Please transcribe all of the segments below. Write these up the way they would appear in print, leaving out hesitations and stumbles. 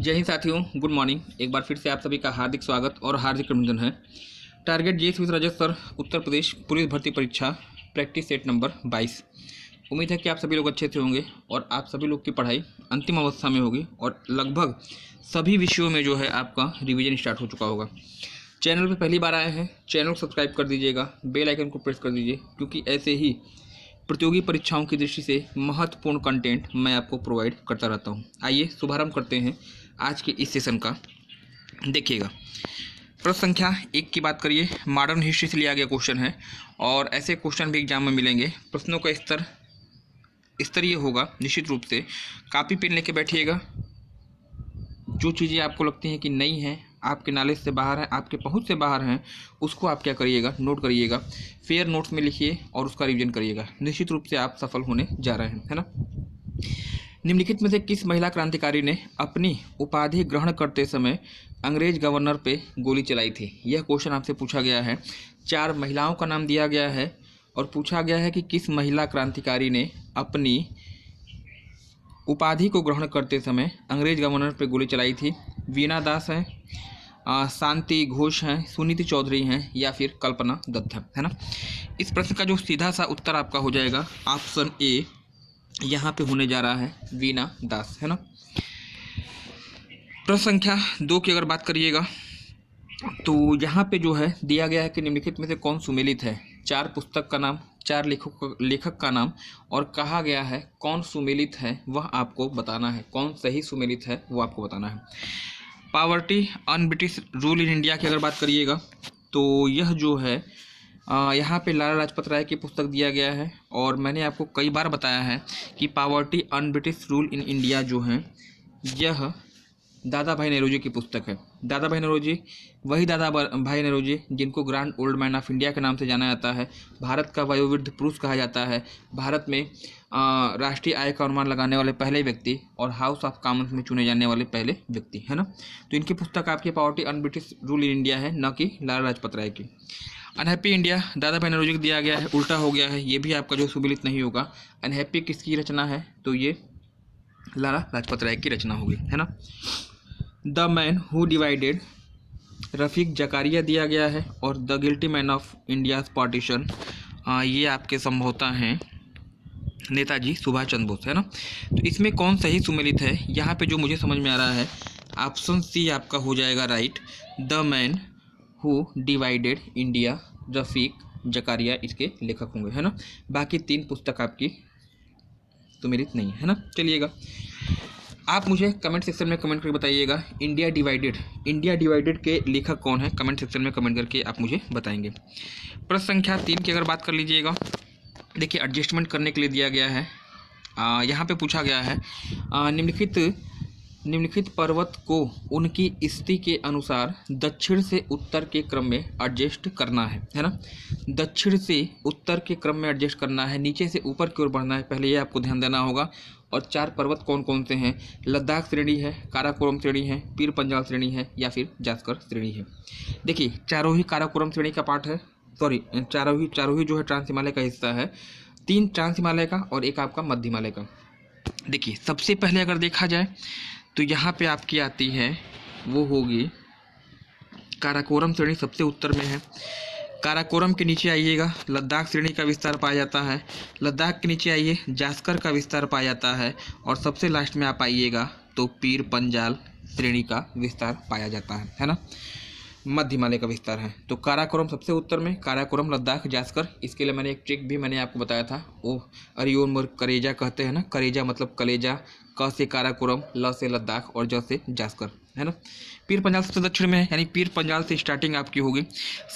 जय हिंद साथियों, good morning. एक बार फिर से आप सभी का हार्दिक स्वागत और हार्दिक अभिनंदन है। Target JS with register Uttar Pradesh police भर्ती परीक्षा प्रैक्टिस सेट नंबर 22। उम्मीद है कि आप सभी लोग अच्छे से होंगे और आप सभी लोग की पढ़ाई अंतिम अवस्था में होगी और लगभग सभी विषयों में जो है आपका रिवीजन स्टार्ट हो चुका होगा। चैनल पर पहली बार आए हैं, चैनल को सब्सक्राइब कर दीजिएगा, बेल आइकन को प्रेस कर दीजिए, क्योंकि ऐसे ही प्रतियोगी परीक्षाओं की दृष्टि से महत्वपूर्ण कंटेंट मैं आपको प्रोवाइड करता रहता हूं। आइए शुभारंभ करते हैं आज के इस सेशन का। देखिएगा, प्रश्न संख्या 1 की बात करिए। मॉडर्न हिस्ट्री से लिया गया क्वेश्चन है और ऐसे क्वेश्चन भी एग्जाम में मिलेंगे। प्रश्नों का स्तर ये होगा, निश्चित रूप से कॉपी पेन लेके बैठिएगा। जो चीज़ें आपको लगती हैं कि नई हैं, आपके नॉलेज से बाहर है, आपके पहुंच से बाहर हैं, उसको आप क्या करिएगा, नोट करिएगा, फेयर नोट्स में लिखिए और उसका रिवीजन करिएगा। निश्चित रूप से आप सफल होने जा रहे हैं, है ना। निम्नलिखित में से किस महिला क्रांतिकारी ने अपनी उपाधि ग्रहण करते समय अंग्रेज गवर्नर पे गोली चलाई थी? यह क्वेश्चन आपसे पूछा गया है। 4 महिलाओं का नाम दिया गया है और पूछा गया है कि किस महिला क्रांतिकारी ने अपनी उपाधि को ग्रहण करते समय अंग्रेज गवर्नर पे गोली चलाई थी। वीना दास हैं, शांति घोष हैं, सुनीति चौधरी हैं या फिर कल्पना दत्त है ना। इस प्रश्न का जो सीधा सा उत्तर आपका हो जाएगा ऑप्शन ए, यहाँ पे होने जा रहा है वीना दास, है ना। प्रश्न संख्या 2 की अगर बात करिएगा तो यहाँ पे जो है दिया गया है कि निम्नलिखित में से कौन सुमेलित है। 4 पुस्तक का नाम, 4 लेखक का नाम और कहा गया है कौन सुमेलित है वह आपको बताना है। कौन सही सुमेलित है वो आपको बताना है। Poverty un British rule in India की अगर बात करिएगा तो यह जो है यहाँ पे लाला लाजपत राय की पुस्तक दिया गया है और मैंने आपको कई बार बताया है कि poverty un British rule in India जो है यह दादा भाई नौरोजी की पुस्तक है। दादा भाई नौरोजी वही दादा भाई नौरोजी जिनको grand old man of India के नाम से जाना जाता है, भारत का वयोवृद्ध पुरुष कहा जाता है, भारत में राष्ट्रीय आय का अनुमान लगाने वाले पहले व्यक्ति और हाउस ऑफ कॉमन्स में चुने जाने वाले पहले व्यक्ति, है ना। तो इनकी पुस्तक आपकी poverty un British rule in India है, न कि लाला लाजपत राय की। अनहैप्पी इंडिया दादा भाई नौरोजी को दिया गया है, उल्टा हो गया है, ये भी आपका जो सुमेलित नहीं होगा। अनहैप्पी किसकी रचना है? तो ये लाला लाजपत राय की रचना होगी, है ना। द मैन हु डिवाइडेड रफ़ीक जकारिया दिया गया है और the guilty man of India's partition ये आपके संभवतः हैं नेताजी सुभाष चंद्र बोस, है ना। तो इसमें कौन सही सुमेलित है? यहाँ पे जो मुझे समझ में आ रहा है ऑप्शन सी आपका हो जाएगा right. The man who divided India, Rafiq Zakaria इसके लेखक होंगे, है ना। बाकी 3 पुस्तक आपकी सुमेलित नहीं है ना। चलिएगा, आप मुझे कमेंट सेक्शन में कमेंट करके बताइएगा इंडिया डिवाइडेड के लेखक कौन है। कमेंट सेक्शन में कमेंट करके आप मुझे बताएंगे। प्रश्न संख्या 3 की अगर बात कर लीजिएगा, देखिए एडजस्टमेंट करने के लिए दिया गया है। यहाँ पे पूछा गया है निम्नलिखित पर्वत को उनकी स्थिति के अनुसार दक्षिण से उत्तर के क्रम में एडजस्ट करना है ना। दक्षिण से उत्तर के क्रम में एडजस्ट करना है, नीचे से ऊपर की ओर बढ़ना है, पहले ये आपको ध्यान देना होगा। और 4 पर्वत कौन कौन से हैं? लद्दाख श्रेणी है, काराकोरम श्रेणी है, पीर पंजाल श्रेणी है या फिर जास्कर श्रेणी है। देखिए, चारों ही काराकोरम श्रेणी का पार्ट है, चारों ही जो है ट्रांस हिमालय का हिस्सा है। 3 ट्रांस हिमालय का और 1 आपका मध्य हिमालय का। देखिए, सबसे पहले अगर देखा जाए तो यहाँ पे आपकी आती है वो होगी काराकोरम श्रेणी, सबसे उत्तर में है। काराकोरम के नीचे आइएगा, लद्दाख श्रेणी का विस्तार पाया जाता है। लद्दाख के नीचे आइए, जास्कर का विस्तार पाया जाता है और सबसे लास्ट में आप आइएगा तो पीर पंजाल श्रेणी का विस्तार पाया जाता है ना। मध्य हिमालय का विस्तार है। तो काराकोरम सबसे उत्तर में, काराकोरम, लद्दाख, जास्कर। इसके लिए मैंने एक ट्रिक भी मैंने आपको बताया था, वो अरियोन मोर करेजा कहते हैं ना। करेजा मतलब कलेजा, क से काराकोरम, ल से लद्दाख और ज से जास्कर, है ना। पीर पंजाल सबसे दक्षिण में है, यानी पीर पंजाल से स्टार्टिंग आपकी होगी।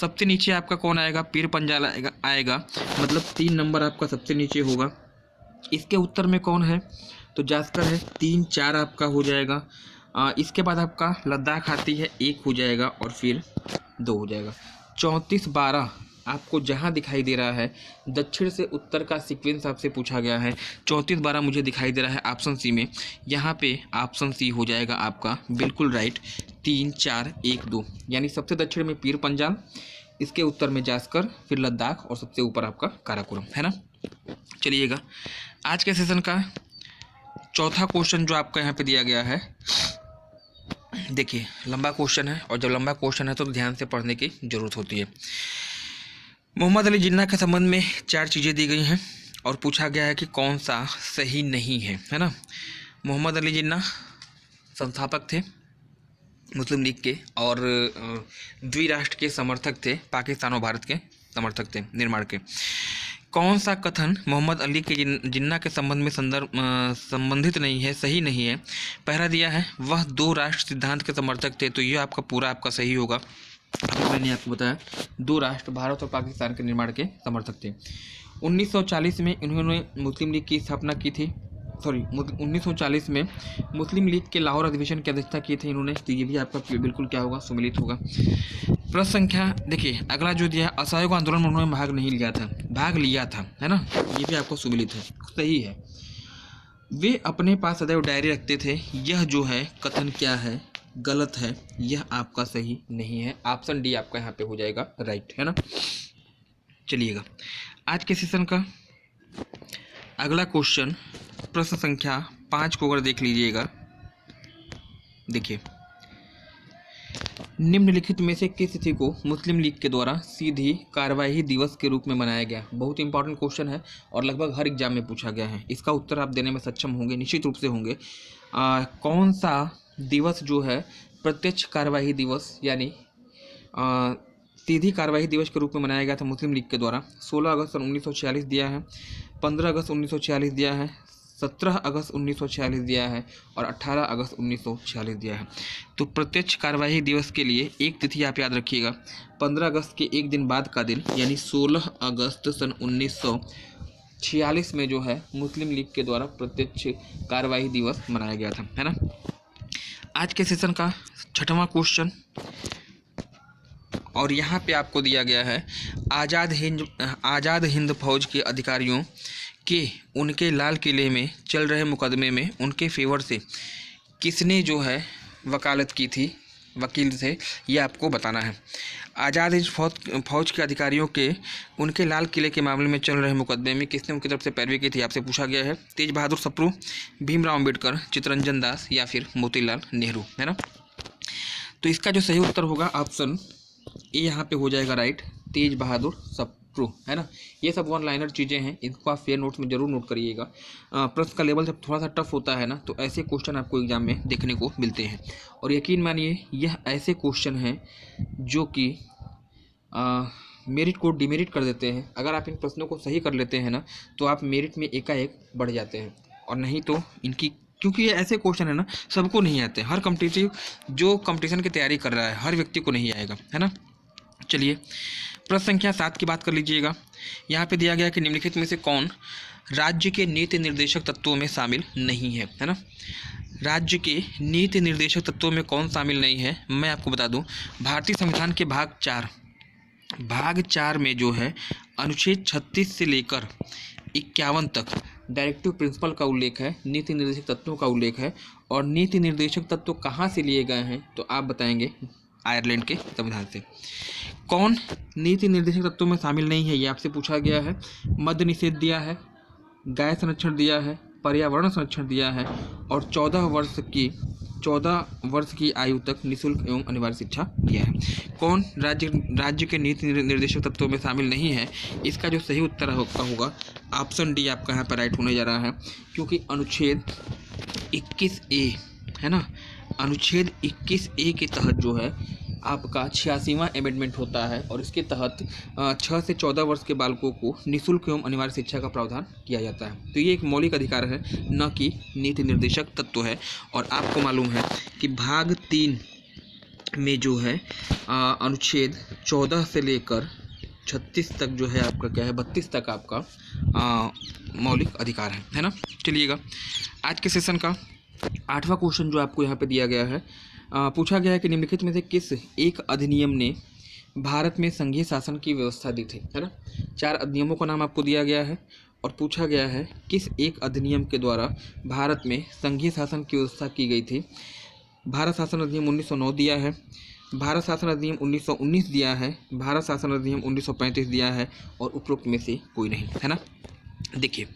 सबसे नीचे आपका कौन आएगा? पीर पंजाल आएगा, मतलब 3 नंबर आपका सबसे नीचे होगा। इसके उत्तर में कौन है? तो जास्कर है, 3 4 आपका हो जाएगा। इसके बाद आपका लद्दाख आती है, 1 हो जाएगा और फिर 2 हो जाएगा। 34 12 आपको जहाँ दिखाई दे रहा है, दक्षिण से उत्तर का सीक्वेंस आपसे पूछा गया है। 34 12 मुझे दिखाई दे रहा है ऑप्शन सी में। यहाँ पे ऑप्शन सी हो जाएगा आपका बिल्कुल राइट। 3 4 1 2, यानी सबसे दक्षिण में पीर पंजाल, इसके उत्तर में जास्कर, फिर लद्दाख और सबसे ऊपर आपका काराकोरम, है ना। चलिएगा, आज के सेशन का चौथा क्वेश्चन जो आपका यहाँ पे दिया गया है, देखिए लंबा क्वेश्चन है, और जब लंबा क्वेश्चन है तो ध्यान से पढ़ने की ज़रूरत होती है। मोहम्मद अली जिन्ना के संबंध में 4 चीज़ें दी गई हैं और पूछा गया है कि कौन सा सही नहीं है ना। मोहम्मद अली जिन्ना संस्थापक थे मुस्लिम लीग के और द्विराष्ट्र के समर्थक थे, पाकिस्तान और भारत के समर्थक थे निर्माण के। कौन सा कथन मोहम्मद अली के जिन्ना के संबंध में संबंधित नहीं है, सही नहीं है। पहला दिया है वह 2 राष्ट्र सिद्धांत के समर्थक थे, तो ये आपका पूरा आपका सही होगा। मैंने आपको बताया 2 राष्ट्र भारत और पाकिस्तान के निर्माण के समर्थक थे। 1940 में इन्होंने मुस्लिम लीग की स्थापना की थी, 1940 में मुस्लिम लीग के लाहौर अधिवेशन की अध्यक्षता की थी इन्होंने, तो ये भी आपका बिल्कुल क्या होगा, सुमिलित होगा। प्रश्न संख्या देखिए अगला जो दिया, असहयोग आंदोलन में उन्होंने भाग नहीं लिया था, भाग लिया था, है ना, ये भी आपको सुमिलित है, सही है। वे अपने पास सदैव डायरी रखते थे, यह जो है कथन क्या है, गलत है, यह आपका सही नहीं है। ऑप्शन डी आपका यहाँ पे हो जाएगा राइट, है ना। चलिएगा आज के सेशन का अगला क्वेश्चन प्रश्न संख्या 5 को अगर देख लीजिएगा, देखिए निम्नलिखित में से किस तिथि को मुस्लिम लीग के द्वारा सीधी कार्यवाही दिवस के रूप में मनाया गया। बहुत इंपॉर्टेंट क्वेश्चन है और लगभग हर एग्जाम में पूछा गया है, इसका उत्तर आप देने में सक्षम होंगे, निश्चित रूप से होंगे। कौन सा दिवस जो है प्रत्यक्ष कार्यवाही दिवस यानी सीधी कार्यवाही दिवस के रूप में मनाया गया था मुस्लिम लीग के द्वारा। 16 अगस्त 1946 दिया है, 15 अगस्त 1946 दिया है, 17 अगस्त 1946 दिया है और 18 अगस्त 1946 दिया है। तो प्रत्यक्ष कार्यवाही दिवस के लिए एक तिथि आप याद रखिएगा, 15 अगस्त के एक दिन बाद का दिन यानी 16 अगस्त सन 1946 में जो है मुस्लिम लीग के द्वारा प्रत्यक्ष कार्यवाही दिवस मनाया गया था, है ना। आज के सेशन का 6वां क्वेश्चन, और यहाँ पे आपको दिया गया है आज़ाद हिंद फौज के अधिकारियों के उनके लाल किले में चल रहे मुकदमे में उनके फेवर से किसने जो है वकालत की थी वकील से, ये आपको बताना है। आज़ाद हिंद फौज के अधिकारियों के उनके लाल किले के मामले में चल रहे मुकदमे में किसने उनकी तरफ से पैरवी की थी, आपसे पूछा गया है। तेज बहादुर सप्रू, भीमराव अम्बेडकर, चित्तरंजन दास या फिर मोतीलाल नेहरू, है ना। तो इसका जो सही उत्तर होगा ऑप्शन ए यहाँ पे हो जाएगा राइट, तेज बहादुर सप्रू, है ना। ये सब 1 लाइनर चीज़ें हैं, इनको आप फेयर नोट्स में जरूर नोट करिएगा। प्रश्न का लेवल जब थोड़ा सा टफ होता है ना, तो ऐसे क्वेश्चन आपको एग्जाम में देखने को मिलते हैं। और यकीन मानिए यह ऐसे क्वेश्चन हैं जो कि मेरिट को डिमेरिट कर देते हैं। अगर आप इन प्रश्नों को सही कर लेते हैं ना, तो आप मेरिट में एकाएक बढ़ जाते हैं, और नहीं तो इनकी, क्योंकि ये ऐसे क्वेश्चन है ना सबको नहीं आते, हर कॉम्पिटिटिव जो कंपटीशन की तैयारी कर रहा है हर व्यक्ति को नहीं आएगा, है ना। चलिए प्रश्न संख्या 7 की बात कर लीजिएगा। यहाँ पे दिया गया कि निम्नलिखित में से कौन राज्य के नीति निर्देशक तत्वों में शामिल नहीं है ना। राज्य के नीति निर्देशक तत्वों में कौन शामिल नहीं है, मैं आपको बता दूं, भारतीय संविधान के भाग 4 में जो है अनुच्छेद 36 से लेकर 51 तक डायरेक्टिव प्रिंसिपल का उल्लेख है, नीति निर्देशक तत्वों का उल्लेख है। और नीति निर्देशक तत्व कहाँ से लिए गए हैं, तो आप बताएंगे आयरलैंड के संविधान से। कौन नीति निर्देशक तत्वों में शामिल नहीं है, ये आपसे पूछा गया है। मद्य निषेध दिया है, गाय संरक्षण दिया है, पर्यावरण संरक्षण दिया है और 14 वर्ष की आयु तक निःशुल्क एवं अनिवार्य शिक्षा दिया है। कौन राज्य के नीति निर्देशक तत्वों में शामिल नहीं है, इसका जो सही उत्तर होगा ऑप्शन डी आपका यहाँ पर राइट होने जा रहा है, क्योंकि अनुच्छेद 21A है ना, अनुच्छेद 21A के तहत जो है आपका 86वां अमेंडमेंट होता है और इसके तहत 6 से 14 वर्ष के बालकों को निःशुल्क एवं अनिवार्य शिक्षा का प्रावधान किया जाता है। तो ये एक मौलिक अधिकार है, न कि नीति निर्देशक तत्व है। और आपको मालूम है कि भाग 3 में जो है अनुच्छेद 14 से लेकर 36 तक जो है आपका क्या है 32 तक आपका मौलिक अधिकार है ना। चलिएगा आज के सेशन का 8वां क्वेश्चन जो आपको यहाँ पे दिया गया है, पूछा गया है कि निम्नलिखित में से किस एक अधिनियम ने भारत में संघीय शासन की व्यवस्था दी थी, है ना। 4 अधिनियमों का नाम आपको दिया गया है और पूछा गया है किस एक अधिनियम के द्वारा भारत में संघीय शासन की व्यवस्था की गई थी। भारत शासन अधिनियम 1909 दिया है, भारत शासन अधिनियम 1919 दिया है, भारत शासन अधिनियम 1935 दिया है और उपरोक्त में से कोई नहीं, है ना। देखिए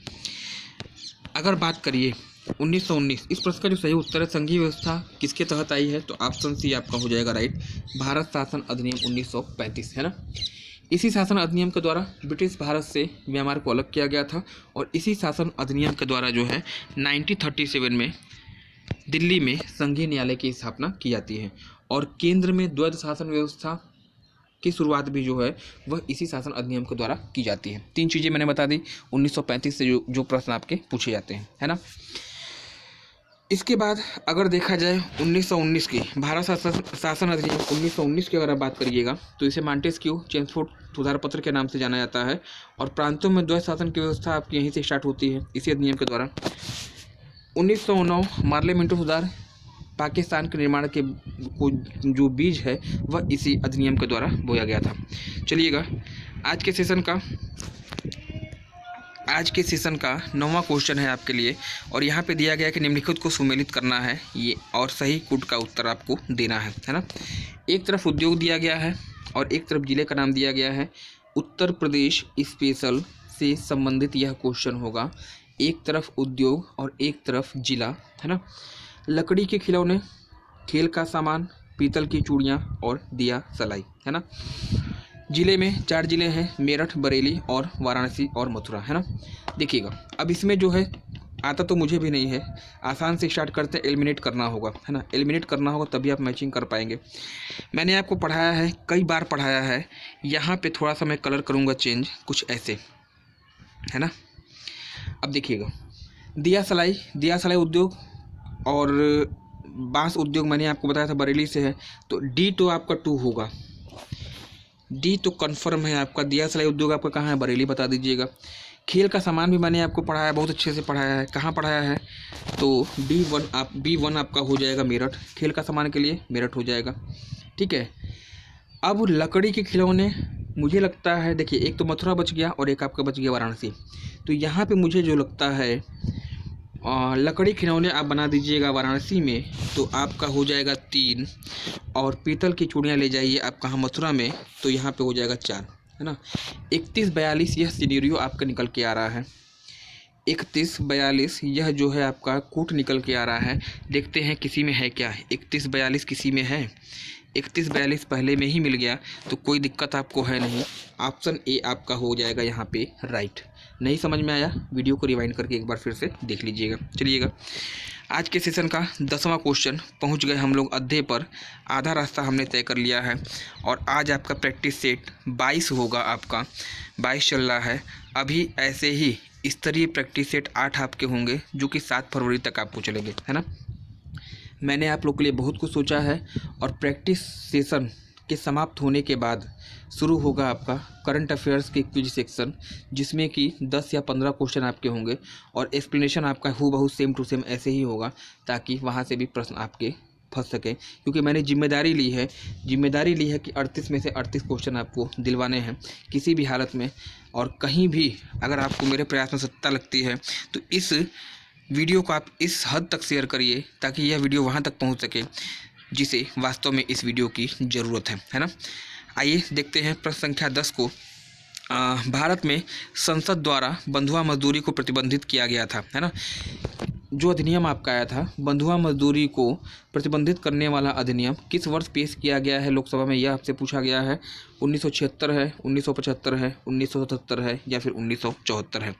अगर बात करिए 1919। इस प्रश्न का जो सही उत्तर है संघीय व्यवस्था किसके तहत आई है, तो ऑप्शन सी आपका हो जाएगा राइट, भारत शासन अधिनियम 1935, है ना। इसी शासन अधिनियम के द्वारा ब्रिटिश भारत से म्यांमार को अलग किया गया था और इसी शासन अधिनियम के द्वारा जो है 1937 में दिल्ली में संघीय न्यायालय की स्थापना की जाती है और केंद्र में द्वैध शासन व्यवस्था की शुरुआत भी जो है वह इसी शासन अधिनियम के द्वारा की जाती है। 3 चीज़ें मैंने बता दी 1935 से जो प्रश्न आपके पूछे जाते हैं, है ना। इसके बाद अगर देखा जाए 1919 की भारत शासन अधिनियम 1919 की अगर आप बात करिएगा तो इसे मॉन्टेस्क्यू चेम्सफोर्ड सुधार पत्र के नाम से जाना जाता है और प्रांतों में द्वैध शासन की व्यवस्था आपकी यहीं से स्टार्ट होती है इसी अधिनियम के द्वारा। 1909 मार्ले मिंटो सुधार पाकिस्तान के निर्माण के को जो बीज है वह इसी अधिनियम के द्वारा बोया गया था। चलिएगा आज के सेशन का 9वां क्वेश्चन है आपके लिए और यहाँ पे दिया गया है कि निम्नलिखित को सुमेलित करना है ये और सही कूट का उत्तर आपको देना है ना। एक तरफ उद्योग दिया गया है और एक तरफ जिले का नाम दिया गया है। उत्तर प्रदेश स्पेशल से संबंधित यह क्वेश्चन होगा। एक तरफ उद्योग और एक तरफ जिला, है ना। लकड़ी के खिलौने, खेल का सामान, पीतल की चूड़ियाँ और दिया सलाई, है ना। जिले में 4 जिले हैं, मेरठ, बरेली और वाराणसी और मथुरा, है ना। देखिएगा अब इसमें जो है आता तो मुझे भी नहीं है, आसान से स्टार्ट करते हैं, एलिमिनेट करना होगा, है ना। एलिमिनेट करना होगा तभी आप मैचिंग कर पाएंगे। मैंने आपको पढ़ाया है, कई बार पढ़ाया है, यहाँ पे थोड़ा सा मैं कलर करूँगा चेंज कुछ ऐसे, है ना। अब देखिएगा दिया सलाई उद्योग और बांस उद्योग मैंने आपको बताया था बरेली से है, तो डी तो आपका 2 होगा, डी तो कंफर्म है आपका। दिया सलाई उद्योग आपका कहाँ है, बरेली, बता दीजिएगा। खेल का सामान भी मैंने आपको पढ़ाया, बहुत अच्छे से पढ़ाया है, कहाँ पढ़ाया है, तो B1 आपका हो जाएगा मेरठ, खेल का सामान के लिए मेरठ हो जाएगा, ठीक है। अब लकड़ी के खिलौने मुझे लगता है, देखिए एक तो मथुरा बच गया और एक आपका बच गया वाराणसी, तो यहाँ पे मुझे जो लगता है लकड़ी खिलौने आप बना दीजिएगा वाराणसी में, तो आपका हो जाएगा 3 और पीतल की चूड़ियाँ ले जाइए आप कहाँ, मथुरा में, तो यहाँ पे हो जाएगा 4, है ना। 31-42 यह सिनेरियो आपका निकल के आ रहा है। 31-42 यह जो है आपका कूट निकल के आ रहा है। देखते हैं किसी में है क्या, 31-42 किसी में है। 31-42 पहले में ही मिल गया तो कोई दिक्कत आपको है नहीं। ऑप्शन ए आपका हो जाएगा यहाँ पे राइट। नहीं समझ में आया, वीडियो को रिवाइंड करके एक बार फिर से देख लीजिएगा। चलिएगा आज के सेशन का 10वां क्वेश्चन, पहुँच गए हम लोग अध्याय पर, आधा रास्ता हमने तय कर लिया है और आज आपका प्रैक्टिस सेट 22 होगा, आपका 22 चल रहा है अभी। ऐसे ही स्तरीय प्रैक्टिस सेट 8 आपके होंगे जो कि 7 फरवरी तक आपको चलेंगे, है ना। मैंने आप लोग के लिए बहुत कुछ सोचा है और प्रैक्टिस सेशन के समाप्त होने के बाद शुरू होगा आपका करंट अफेयर्स के क्विज सेक्शन, जिसमें कि 10 या 15 क्वेश्चन आपके होंगे और एक्सप्लेनेशन आपका हूबहू सेम टू सेम ऐसे ही होगा, ताकि वहाँ से भी प्रश्न आपके फंस सकें। क्योंकि मैंने जिम्मेदारी ली है कि 38 में से 38 क्वेश्चन आपको दिलवाने हैं किसी भी हालत में। और कहीं भी अगर आपको मेरे प्रयास में सत्ता लगती है तो इस वीडियो को आप इस हद तक शेयर करिए ताकि यह वीडियो वहाँ तक पहुँच सके जिसे वास्तव में इस वीडियो की ज़रूरत है ना। आइए देखते हैं प्रश्न संख्या 10 को। भारत में संसद द्वारा बंधुआ मजदूरी को प्रतिबंधित किया गया था, है ना। जो अधिनियम आपका आया था बंधुआ मजदूरी को प्रतिबंधित करने वाला अधिनियम किस वर्ष पेश किया गया है लोकसभा में, यह आपसे पूछा गया है। 1976 है, 1975 है, 1977 है या फिर 1974 है।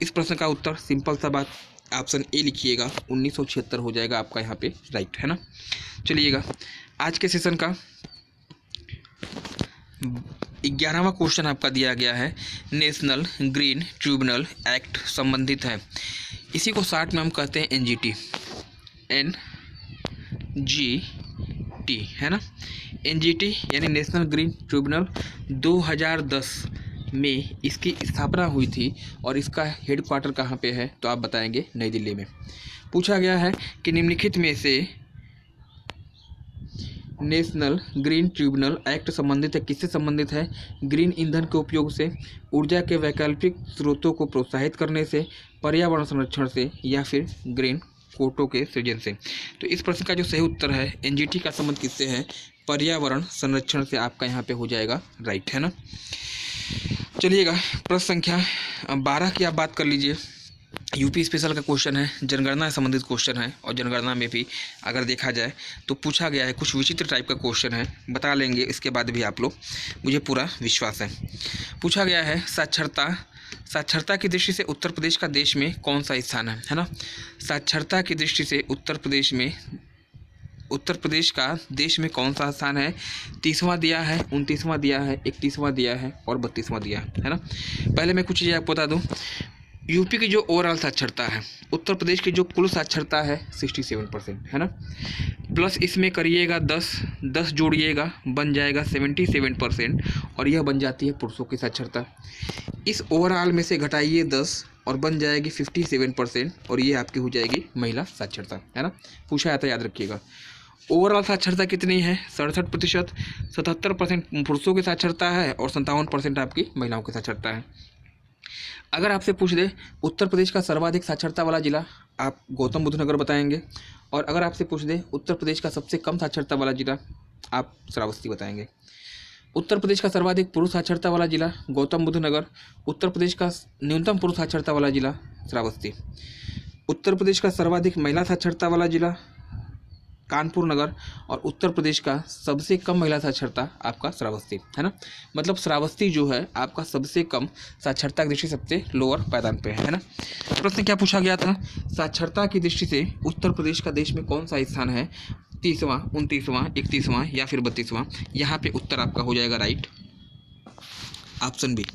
इस प्रश्न का उत्तर सिंपल सा बात, ऑप्शन ए लिखिएगा, 1976 हो जाएगा आपका यहाँ पे राइट, है ना। चलिएगा आज के सेशन का 11वां क्वेश्चन आपका दिया गया है, नेशनल ग्रीन ट्रिब्यूनल एक्ट संबंधित है। इसी को शॉर्ट में हम कहते हैं NGT, है ना। NGT यानी नेशनल ग्रीन ट्रिब्यूनल 2010 में इसकी स्थापना हुई थी और इसका हेडक्वार्टर कहाँ पे है, तो आप बताएंगे नई दिल्ली में। पूछा गया है कि निम्नलिखित में से नेशनल ग्रीन ट्रिब्यूनल एक्ट संबंधित है, किससे संबंधित है, ग्रीन ईंधन के उपयोग से, ऊर्जा के वैकल्पिक स्रोतों को प्रोत्साहित करने से, पर्यावरण संरक्षण से या फिर ग्रीन कोटों के सृजन से। तो इस प्रश्न का जो सही उत्तर है NGT का संबंध किससे है, पर्यावरण संरक्षण से आपका यहाँ पे हो जाएगा राइट, है ना। चलिएगा प्रश्न संख्या 12 की आप बात कर लीजिए। यूपी स्पेशल का क्वेश्चन है, जनगणना से संबंधित क्वेश्चन है, और जनगणना में भी अगर देखा जाए तो पूछा गया है, कुछ विचित्र टाइप का क्वेश्चन है, बता लेंगे इसके बाद भी आप लोग, मुझे पूरा विश्वास है। पूछा गया है साक्षरता की दृष्टि से उत्तर प्रदेश का देश में कौन सा स्थान है ना। साक्षरता की दृष्टि से उत्तर प्रदेश का देश में कौन सा स्थान है। 30वां दिया है, 29वां दिया है, 31वां दिया है और 32वां दिया है ना। पहले मैं कुछ चीज़ें आपको बता दूं। यूपी की जो ओवरऑल साक्षरता है, उत्तर प्रदेश की जो कुल साक्षरता है 67% है ना, प्लस इसमें करिएगा 10 जोड़िएगा, बन जाएगा 77%, और यह बन जाती है पुरुषों की साक्षरता। इस ओवरऑल में से घटाइए 10 और बन जाएगी 57%, और ये आपकी हो जाएगी महिला साक्षरता, है ना। पूछा जाता है, याद रखिएगा। ओवरऑल साक्षरता कितनी है? 67%। 77% पुरुषों की साक्षरता है और 57% आपकी महिलाओं की साक्षरता है। अगर आपसे पूछ दे उत्तर प्रदेश का सर्वाधिक साक्षरता वाला जिला, आप गौतम बुद्ध नगर बताएंगे, और अगर आपसे पूछ दे उत्तर प्रदेश का सबसे कम साक्षरता वाला जिला, आप श्रावस्ती बताएंगे। उत्तर प्रदेश का सर्वाधिक पुरुष साक्षरता वाला जिला गौतम बुद्ध नगर, उत्तर प्रदेश का न्यूनतम पुरुष साक्षरता वाला जिला श्रावस्ती, उत्तर प्रदेश का सर्वाधिक महिला साक्षरता वाला जिला कानपुर नगर, और उत्तर प्रदेश का सबसे कम महिला साक्षरता आपका श्रावस्ती, है ना। मतलब श्रावस्ती जो है आपका सबसे कम साक्षरता की दृष्टि से सबसे लोअर पायदान पे है ना। प्रश्न क्या पूछा गया था? साक्षरता की दृष्टि से उत्तर प्रदेश का देश में कौन सा स्थान है? 30वां, 29वां, 31वां या फिर 32वां? यहाँ पे उत्तर आपका हो जाएगा राइट, ऑप्शन बी,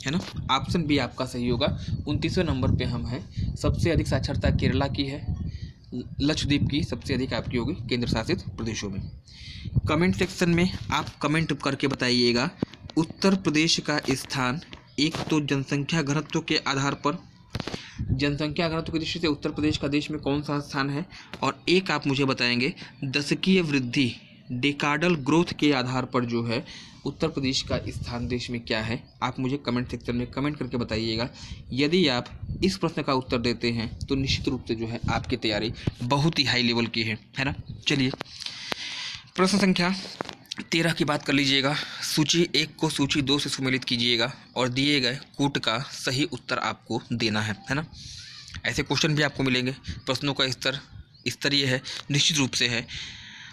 है ना। ऑप्शन बी आपका सही होगा। 29वें नंबर पे हम हैं। सबसे अधिक साक्षरता केरला की है, लक्षद्वीप की सबसे अधिक आपकी होगी केंद्र शासित प्रदेशों में। कमेंट सेक्शन में आप कमेंट करके बताइएगा उत्तर प्रदेश का स्थान, एक तो जनसंख्या घनत्व के आधार पर, जनसंख्या घनत्व की दृष्टि से उत्तर प्रदेश का देश में कौन सा स्थान है, और एक आप मुझे बताएंगे दशकीय वृद्धि, डेकाडल ग्रोथ के आधार पर जो है उत्तर प्रदेश का स्थान देश में क्या है। आप मुझे कमेंट सेक्शन में कमेंट करके बताइएगा। यदि आप इस प्रश्न का उत्तर देते हैं तो निश्चित रूप से जो है आपकी तैयारी बहुत ही हाई लेवल की है ना। चलिए प्रश्न संख्या 13 की बात कर लीजिएगा। सूची 1 को सूची 2 से सम्मिलित कीजिएगा और दिए गए कूट का सही उत्तर आपको देना है ना। ऐसे क्वेश्चन भी आपको मिलेंगे। प्रश्नों का स्तरीय है, निश्चित रूप से है।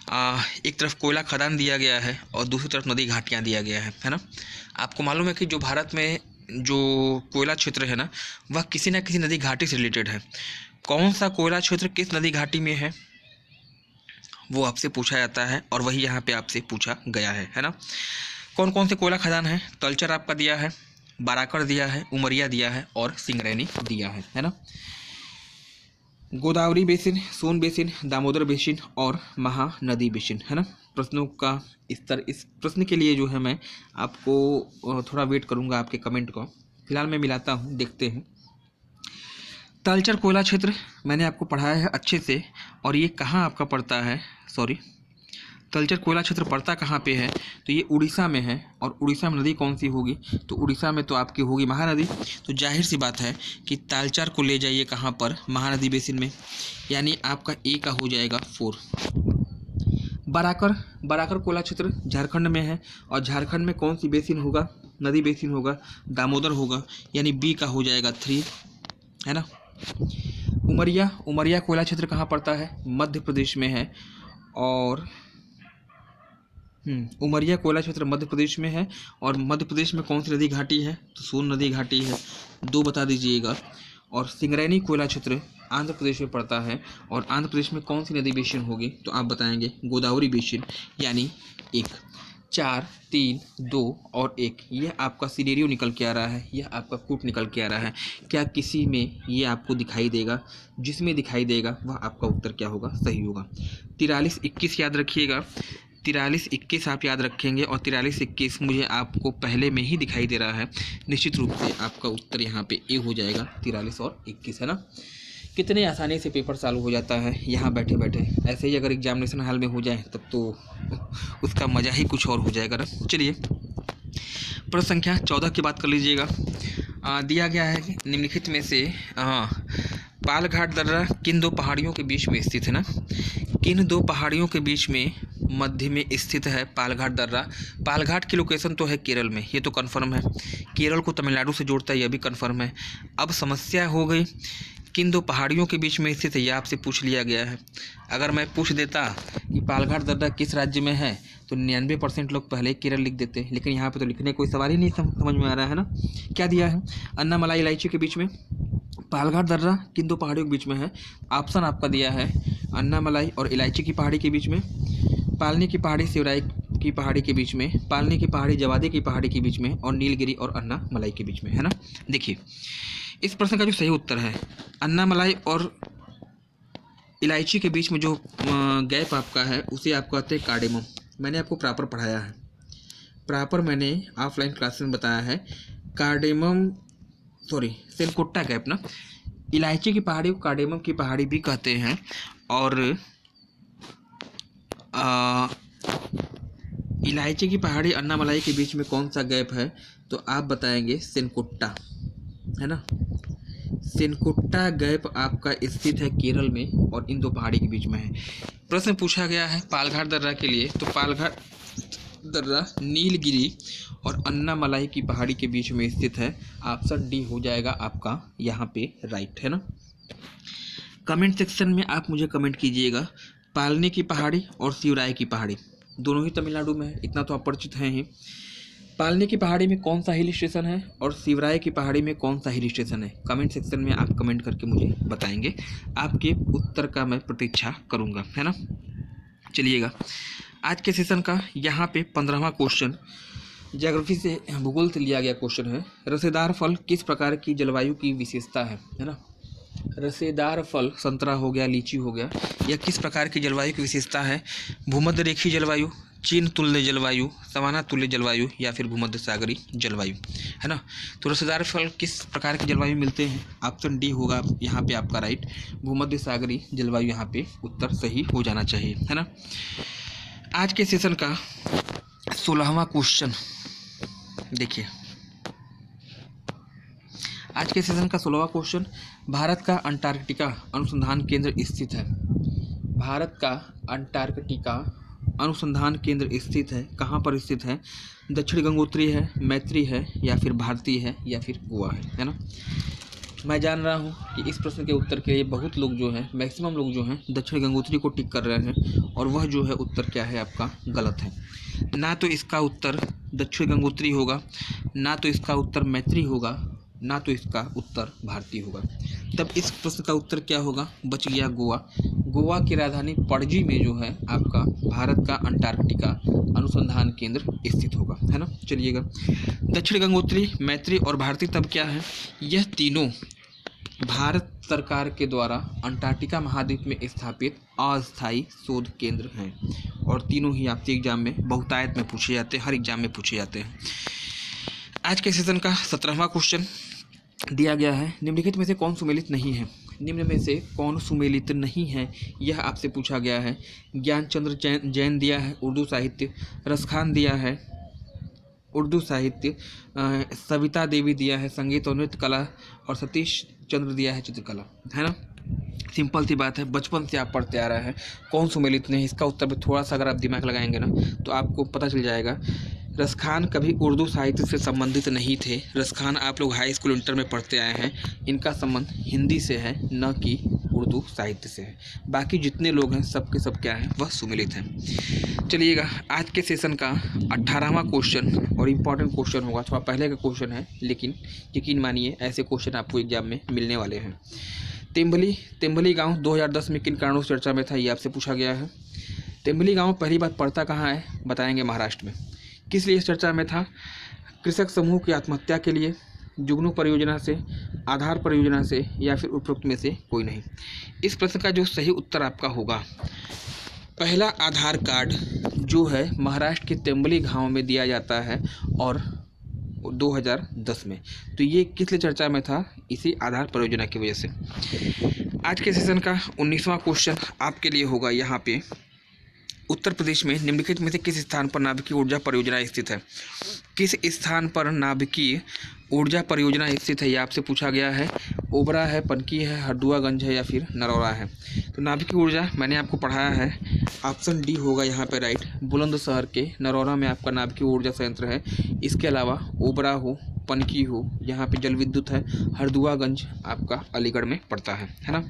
एक तरफ कोयला खदान दिया गया है और दूसरी तरफ नदी घाटियाँ दिया गया है ना। आपको मालूम है कि जो भारत में जो कोयला क्षेत्र है ना, वह किसी न किसी नदी घाटी से रिलेटेड है। कौन सा कोयला क्षेत्र किस नदी घाटी में है वो आपसे पूछा जाता है, और वही यहाँ पे आपसे पूछा गया है ना। कौन कौन से कोयला खदान है? तलचर आपका दिया है, बाराकर दिया है, उमरिया दिया है और सिंगरैनी दिया है ना। गोदावरी बेसिन, सोन बेसिन, दामोदर बेसिन और महानदी बेसिन, है ना। प्रश्नों का स्तर, इस प्रश्न के लिए जो है मैं आपको थोड़ा वेट करूंगा आपके कमेंट को। फिलहाल मैं मिलाता हूं, देखते हैं। तलचर कोयला क्षेत्र मैंने आपको पढ़ाया है अच्छे से, और ये कहाँ आपका पड़ता है, तलचर कोयला क्षेत्र पड़ता कहाँ पे है? तो ये उड़ीसा में है, और उड़ीसा में नदी कौन सी होगी? तो उड़ीसा में तो आपकी होगी महानदी। तो जाहिर सी बात है कि तालचर को ले जाइए कहाँ पर? महानदी बेसिन में, यानी आपका ए का हो जाएगा 4। बाराकर कोयला क्षेत्र झारखंड में है, और झारखंड में कौन सी बेसिन होगा? नदी बेसिन होगा, दामोदर होगा, यानी बी का हो जाएगा 3, है ना। उमरिया कोयला क्षेत्र कहाँ पड़ता है? मध्य प्रदेश में है, और उमरिया कोयला क्षेत्र मध्य प्रदेश में है। और मध्य प्रदेश में कौन सी नदी घाटी है? तो सोन नदी घाटी है, 2 बता दीजिएगा। और सिंगरैनी कोयला क्षेत्र आंध्र प्रदेश में पड़ता है, और आंध्र प्रदेश में कौन सी नदी बेसिन होगी? तो आप बताएंगे गोदावरी बेसिन, यानी 1। 4, 3, 2 और 1, यह आपका सिनेरियो निकल के आ रहा है, यह आपका कूट निकल के आ रहा है। क्या किसी में ये आपको दिखाई देगा? जिसमें दिखाई देगा वह आपका उत्तर क्या होगा? सही होगा। 43-21 याद रखिएगा। 43-21 आप याद रखेंगे, और 43-21 मुझे आपको पहले में ही दिखाई दे रहा है। निश्चित रूप से आपका उत्तर यहाँ पे ए हो जाएगा, 43 और 21, है ना। कितने आसानी से पेपर चालू हो जाता है यहाँ बैठे बैठे। ऐसे ही अगर एग्जामिनेशन हॉल में हो जाए तब तो उसका मज़ा ही कुछ और हो जाएगा ना। चलिए प्रश्न संख्या 14 की बात कर लीजिएगा। दिया गया है कि निम्नलिखित में से पालघाट दर्रा किन 2 पहाड़ियों के बीच में स्थित है ना। किन 2 पहाड़ियों के बीच में मध्य में स्थित है पालघाट दर्रा। पालघाट की लोकेशन तो है केरल में, ये तो कन्फर्म है। केरल को तमिलनाडु से जोड़ता है, यह भी कन्फर्म है। अब समस्या हो गई किन दो पहाड़ियों के बीच में स्थित है, यह आपसे पूछ लिया गया है। अगर मैं पूछ देता कि पालघाट दर्रा किस राज्य में है तो 99% लोग पहले केरल लिख देते, लेकिन यहाँ पे तो लिखने कोई सवाल ही नहीं समझ में आ रहा है ना। क्या दिया है, अन्नामलाई इलायची के बीच में पालघाट दर्रा किन दो पहाड़ियों के बीच में है। ऑप्शन आपका दिया है अन्नामलाई और इलायची की पहाड़ी के बीच में, पालनी की पहाड़ी शिवराई की पहाड़ी के बीच में, पालनी की पहाड़ी जवादे की पहाड़ी के बीच में और नीलगिरी और अन्नामलाई के बीच में, है ना। देखिए इस प्रश्न का जो सही उत्तर है अन्नामलाई और इलायची के बीच में जो गैप आपका है उसे आप कहते हैं कार्डेमम। मैंने आपको प्रॉपर पढ़ाया है, प्रॉपर मैंने ऑफलाइन क्लास में बताया है। कार्डेमम सेनकोट्टा गैप ना, इलायची की पहाड़ी को कार्डेमम की पहाड़ी भी कहते हैं। और इलायची की पहाड़ी अन्नामलाई के बीच में कौन सा गैप है तो आप बताएंगे सेनकोट्टा, है ना। सेनकोट्टा गैप आपका स्थित है केरल में और इन दो पहाड़ी के बीच में है। प्रश्न पूछा गया है पालघाट दर्रा के लिए, तो पालघाट दर्रा नीलगिरी और अन्नामलाई की पहाड़ी के बीच में स्थित है। ऑप्शन डी हो जाएगा आपका यहाँ पे राइट, है ना। कमेंट सेक्शन में आप मुझे कमेंट कीजिएगा पालनी की पहाड़ी और शिवराय की पहाड़ी दोनों ही तमिलनाडु में है, इतना तो आप परिचित हैं ही। पालनी की पहाड़ी में कौन सा हिल स्टेशन है और शिवराय की पहाड़ी में कौन सा हिल स्टेशन है, कमेंट सेक्शन में आप कमेंट करके मुझे बताएंगे। आपके उत्तर का मैं प्रतीक्षा करूंगा, है ना। चलिएगा आज के सेशन का यहाँ पे 15वां क्वेश्चन ज्योग्राफी से, भूगोल से लिया गया क्वेश्चन है। रसेदार फल किस प्रकार की जलवायु की विशेषता है ना। रसेदार फल संतरा हो गया, लीची हो गया, यह किस प्रकार की जलवायु की विशेषता है। भूमध्य रेखीय जलवायु, चीन तुल्य जलवायु, सवाना तुल्य जलवायु या फिर भूमध्य सागरीय जलवायु, है ना। तो रसेदार फल किस प्रकार की जलवायु मिलते हैं, ऑप्शन डी होगा यहाँ पे आपका राइट, भूमध्य सागरीय जलवायु यहाँ पे उत्तर सही हो जाना चाहिए, है ना। आज के सेशन का 16वां क्वेश्चन देखिए, आज के सेशन का 16वां क्वेश्चन, भारत का अंटार्कटिका अनुसंधान केंद्र स्थित है। भारत का अंटार्कटिका अनुसंधान केंद्र स्थित है, कहाँ पर स्थित है। दक्षिण गंगोत्री है, मैत्री है या फिर भारती है या फिर गोवा है ना। मैं जान रहा हूँ कि इस प्रश्न के उत्तर के लिए बहुत लोग जो हैं, मैक्सिमम लोग जो हैं दक्षिण गंगोत्री को टिक कर रहे हैं और वह जो है उत्तर क्या है आपका गलत है। ना तो इसका उत्तर दक्षिण गंगोत्री होगा, ना तो इसका उत्तर मैत्री होगा, ना तो इसका उत्तर भारती होगा। तब इस प्रश्न का उत्तर क्या होगा, बच गया गोवा। गोवा की राजधानी पणजी में जो है आपका भारत का अंटार्कटिका अनुसंधान केंद्र स्थित होगा, है ना। चलिएगा दक्षिण गंगोत्री, मैत्री और भारती तब क्या है, यह तीनों भारत सरकार के द्वारा अंटार्कटिका महाद्वीप में स्थापित अस्थायी शोध केंद्र हैं और तीनों ही आपके एग्जाम में बहुतायत में पूछे जाते हैं, हर एग्जाम में पूछे जाते हैं। आज के सेशन का 17वां क्वेश्चन दिया गया है, निम्नलिखित में से कौन सुमेलित नहीं है। निम्न में से कौन सुमेलित नहीं है यह आपसे पूछा गया है। ज्ञानचंद्र जैन दिया है उर्दू साहित्य, रसखान दिया है उर्दू साहित्य, सविता देवी दिया है संगीत और नृत्य कला और सतीश चंद्र दिया है चित्रकला, है ना। सिंपल सी बात है, बचपन से आप पढ़ते आ रहे हैं कौन सुमेलित नहीं। इसका उत्तर भी थोड़ा सा अगर आप दिमाग लगाएंगे ना तो आपको पता चल जाएगा। रसखान कभी उर्दू साहित्य से संबंधित नहीं थे। रसखान आप लोग हाई स्कूल इंटर में पढ़ते आए हैं, इनका संबंध हिंदी से है न कि उर्दू साहित्य से है। बाकी जितने लोग हैं सबके सब क्या हैं, वह सुमेलित हैं। चलिएगा आज के सेशन का 18वां क्वेश्चन और इम्पॉर्टेंट क्वेश्चन होगा, थोड़ा पहले का क्वेश्चन है लेकिन यकीन मानिए ऐसे क्वेश्चन आपको एग्जाम में मिलने वाले हैं। तेम्बली गाँव 2010 में किन कारणों से चर्चा में था, ये आपसे पूछा गया है। तेम्बली गाँव पहली बात पड़ता कहाँ है, बताएंगे महाराष्ट्र में। किस लिए इस चर्चा में था, कृषक समूह की आत्महत्या के लिए, जुगनू परियोजना से, आधार परियोजना से या फिर उपरोक्त में से कोई नहीं। इस प्रश्न का जो सही उत्तर आपका होगा, पहला आधार कार्ड जो है महाराष्ट्र के तेम्बली गाँव में दिया जाता है और 2010 में। तो ये किस लिए चर्चा में था, इसी आधार परियोजना की वजह से। आज के सेशन का 19वां क्वेश्चन आपके लिए होगा यहाँ पे, उत्तर प्रदेश में निम्नलिखित में से किस स्थान पर नाभिकीय ऊर्जा परियोजना स्थित है। किस स्थान पर नाभिकीय ऊर्जा परियोजना स्थित है, ये आपसे पूछा गया है। ओबरा है, पनकी है, हरदुआगंज है या फिर नरौरा है। तो नाभिकीय ऊर्जा मैंने आपको पढ़ाया है, ऑप्शन डी होगा यहाँ पे राइट। बुलंदशहर के नरौरा में आपका नाभिकीय ऊर्जा संयंत्र है। इसके अलावा ओबरा हो, पनकी हो, यहाँ पे जल विद्युत है। हरदुआगंज आपका अलीगढ़ में पड़ता है ना।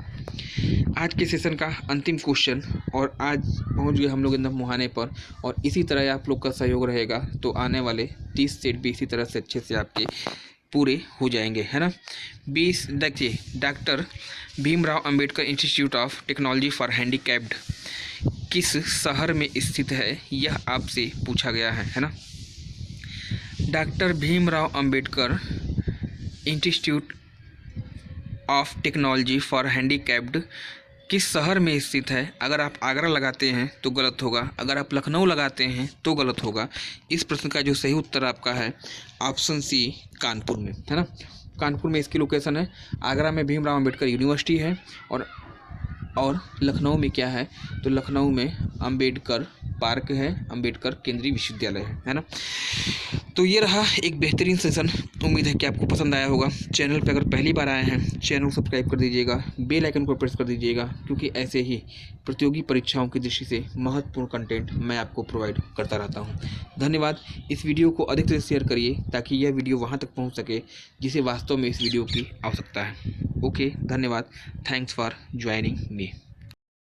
आज के सेशन का अंतिम क्वेश्चन, और आज पहुंच गए हम लोग एकदम मुहाने पर, और इसी तरह आप लोग का सहयोग रहेगा तो आने वाले 30 सेट भी इसी तरह से अच्छे से आपके पूरे हो जाएंगे, है ना। 20 देखिए, doctor Bhimrao Ambedkar institute of technology for handicapped किस शहर में स्थित है, यह आपसे पूछा गया है ना। Doctor Bhimrao Ambedkar institute of technology for handicapped किस शहर में स्थित है। अगर आप आगरा लगाते हैं तो गलत होगा, अगर आप लखनऊ लगाते हैं तो गलत होगा। इस प्रश्न का जो सही उत्तर आपका है ऑप्शन सी, कानपुर में, है ना। कानपुर में इसकी लोकेशन है। आगरा में भीमराव अंबेडकर यूनिवर्सिटी है, और लखनऊ में क्या है, तो लखनऊ में अंबेडकर पार्क है, अंबेडकर केंद्रीय विश्वविद्यालय है ना। तो ये रहा एक बेहतरीन सेशन। उम्मीद है कि आपको पसंद आया होगा। चैनल पे अगर पहली बार आए हैं, चैनल को सब्सक्राइब कर दीजिएगा, बेल आइकन को प्रेस कर दीजिएगा, क्योंकि ऐसे ही प्रतियोगी परीक्षाओं की दृष्टि से महत्वपूर्ण कंटेंट मैं आपको प्रोवाइड करता रहता हूँ। धन्यवाद। इस वीडियो को अधिक से शेयर करिए ताकि यह वीडियो वहाँ तक पहुँच सके जिसे वास्तव में इस वीडियो की आवश्यकता है। ओके, धन्यवाद। Thanks for joining me.